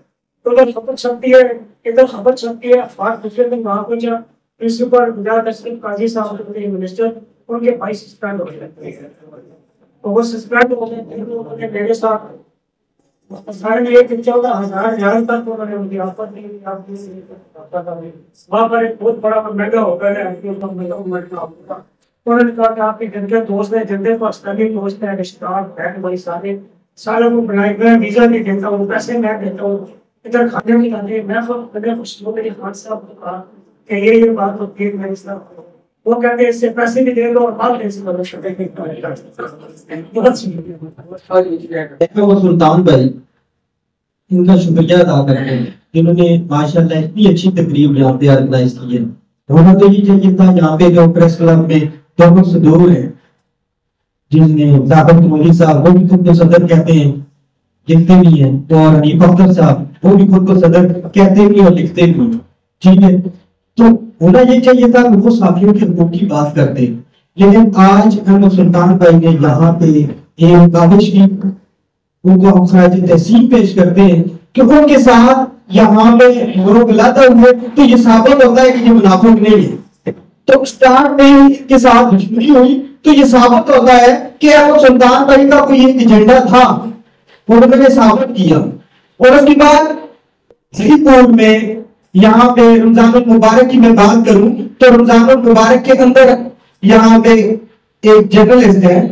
تو ادھر خبر چھپتی ہے ادھر خبر چھپتی ہے اخبار دوسرے دن وہاں پہنچا پرنسپل گجرات تشریف قاضی صاحب منسٹر ان کے بھائی سسپینڈ ہو گئے وہ سسپینڈ ہو گئے میرے ساتھ سارے نے 14,000 تک انہوں نے مجھے آفر دی وہاں پر ایک بہت بڑا مہنگا ہوتا ہے انہوں نے کہا کہ آپ کے جن کے دوست ہیں جن کے پاکستانی دوست ہیں رشتہ دار بہن بھائی سارے کو بنائے میں ویزا نہیں دیتا ہوں پیسے میں دیتا ہوں ادھر کھانے نہیں کھاتے میں خوشبو میری خان صاحب کو کہا کہ یہ بات ہوتی ہے میرے ساتھ وہ کہتے ہیں اس سے پیسے بھی دے دو اور مال دے سکتے وہ سلطان بھائی ان کا شکریہ ادا کرتے ہیں جنہوں نے ماشاءاللہ اتنی اچھی تقریب یہاں پہ آرگنائز کی ہے ہونا تو یہ چاہیے تھا یہاں پہ جو پریس کلب میں ڈاکٹر صدور ہیں جن نے دعوت مولی صاحب وہ بھی خود کو صدر کہتے ہیں لکھتے بھی ہیں اور حنیف اختر صاحب وہ بھی خود کو صدر کہتے بھی اور لکھتے بھی ہیں ٹھیک ہے تو ہونا یہ چاہیے تھا کہ وہ صحافیوں کے حقوق کی بات کرتے ہیں لیکن آج احمد سلطان بھائی نے یہاں پہ ایک کاوش کی ان کو ہم خراج تحسین پیش کرتے ہیں کہ ان کے ساتھ یہاں پہ لوگ لاتا ہوئے تو یہ ثابت ہوتا ہے کہ یہ منافق نہیں ہے تو اسٹار میں کے ساتھ دشمنی ہوئی تو یہ ثابت ہوتا ہے کہ احمد سلطان بھائی کا کوئی ایک ایجنڈا تھا انہوں نے ثابت کیا اور اس کے بعد ہری پور میں یہاں پہ رمضان المبارک کی میں بات کروں تو رمضان المبارک کے اندر یہاں پہ ایک جرنلسٹ ہے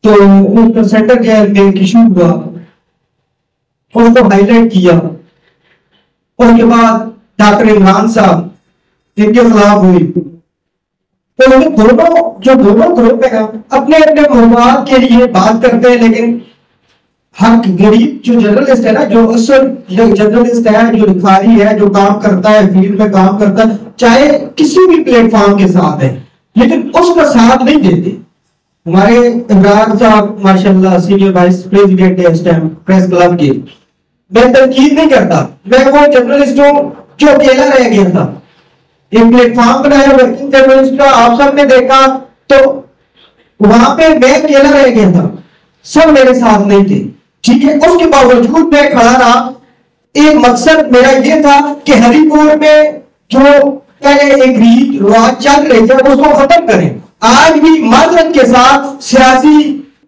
تو ان کا سینٹر جیل میں ایشو ہوا ان کو ہائی لائٹ کیا اس کے بعد ڈاکٹر عمران صاحب ان کے خلاف ہوئی. تو دونوں گروپ ہے اپنے اپنے مفاد کے لیے بات کرتے ہیں, لیکن حق غریب جو جرنلسٹ ہے نا, جو اصل جرنلسٹ ہے, جو لکھاری ہے, جو کام کرتا ہے, فیلڈ میں کام کرتا ہے, چاہے کسی بھی پلیٹ فارم کے ساتھ ہے, لیکن اس کا ساتھ نہیں دیتے. ہمارے عمران صاحب ماشاءاللہ سینئر وائس پریزیڈنٹ ہے اس ٹائم پریس کلب کے. میں تنقید نہیں کرتا, میں وہ جرنلسٹ ہوں جو اکیلا رہ گیا تھا. ایک پلیٹ فارم بنایا ورکنگ جرنلسٹ کا, آپ سب نے دیکھا, تو وہاں پہ میں اکیلا رہ گیا تھا, سب میرے ساتھ نہیں تھے. ٹھیک ہے, اس کے باوجود میں کھڑا رہا. ایک مقصد میرا یہ تھا کہ ہری پور میں جو پہلے ایک ریت رواج چل رہی ہے اس کو ختم کریں. آج بھی معذرت کے ساتھ سیاسی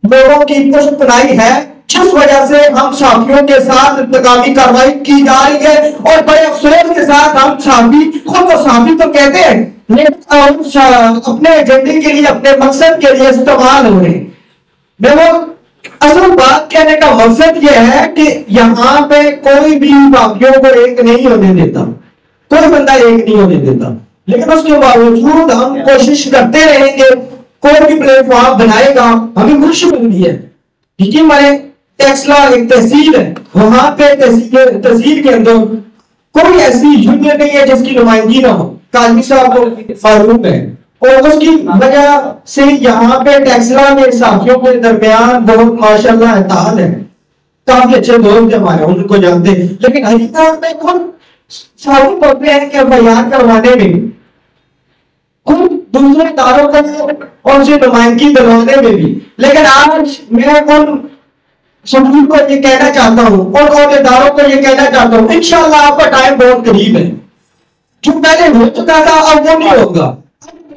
لوگوں کی پشت پناہی ہے, جس وجہ سے ہم صحافیوں کے ساتھ انتقامی کارروائی کی جا رہی ہے, اور بڑے افسوس کے ساتھ ہم صحافی خود کو صحافی تو کہتے ہیں اپنے ایجنڈے کے لیے, اپنے مقصد کے لیے استعمال ہو رہے ہیں. میں وہ اصل بات کہنے کا مقصد یہ ہے کہ یہاں پہ کوئی بھی صحافیوں کو ایک نہیں ہونے دیتا, کوئی بندہ ایک نہیں ہونے دیتا, لیکن اس کے باوجود ہم کوشش کرتے رہیں گے. کوئی بھی پلیٹ فارم بنائے گا, ہمیں خوشی ملتی ہے. ٹھیک ہے, ہمارے ٹیکسلا ایک تحصیل ہے, وہاں پہ تحصیل کے اندر کوئی ایسی یونین نہیں ہے جس کی نمائندگی نہ ہو. قاضی صاحب کو فاروق ہے, اور اس کی وجہ سے یہاں پہ ٹیکسلا میں صحافیوں کے درمیان بہت ماشاءاللہ اتحاد ہے. کافی اچھے دوست ہیں ہمارے, ان کو جانتے ہیں. لیکن حقیقت میں خود صحافی ہوتے ہیں کہ بیان کروانے میں, خود دوسرے اداروں کو اور سے نمائندگی دلوانے میں بھی. لیکن آج میں ان سمجھو کو یہ کہنا چاہتا ہوں, اور عہدیداروں کو یہ کہنا چاہتا ہوں, انشاءاللہ آپ کا ٹائم بہت قریب ہے. جو پہلے ہو چکا تھا اب وہ نہیں ہوگا.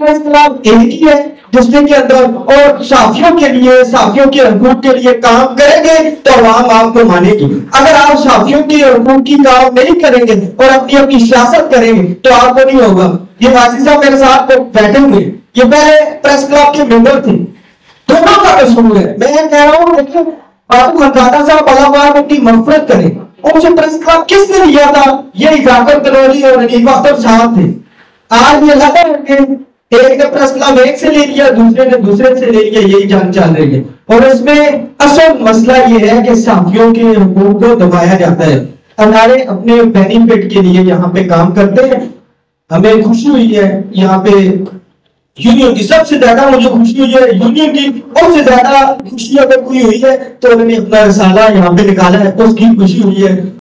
ایک ہی ہے ڈسٹرکٹ کے اندر, اور صحافیوں کے لیے, صحافیوں کے حقوق کے لیے کام کریں گے تو عوام آپ کو مانے گی. اگر آپ صحافیوں کے حقوق کی کام نہیں کریں گے اور اپنی سیاست کریں گے تو آپ کو نہیں ہوگا. یہ غازی صاحب میرے ساتھ بیٹھے ہوئے, یہ پہلے پریس کلب کے ممبر تھے. دونوں کا قصور ہے. میں کہہ رہا ہوں آپ خانزادہ صاحب اللہ پاک ان کی مغفرت کرے, ان سے پریس کلب کس نے لیا تھا؟ یہ اضافت کنوری اور حنیف اختر صاحب تھے. آج یہ لگا ہے کہ ایک نے پریس کلب ایک سے لے لیا, دوسرے نے دوسرے سے لے لیا, یہی جان چل رہی ہے. اور اس میں اصل مسئلہ یہ ہے کہ صحافیوں کے حقوق کو دبایا جاتا ہے. ہمارے اپنے بینیفٹ کے لیے یہاں پہ کام کرتے ہیں. ہمیں خوشی ہوئی ہے یہاں پہ یونین کی, سب سے زیادہ مجھے خوشی ہوئی ہے یونین کی, اور سے زیادہ خوشی اگر کوئی ہوئی ہے تو انہوں نے اپنا رسالہ یہاں پہ نکالا ہے, اس کی خوشی ہوئی ہے.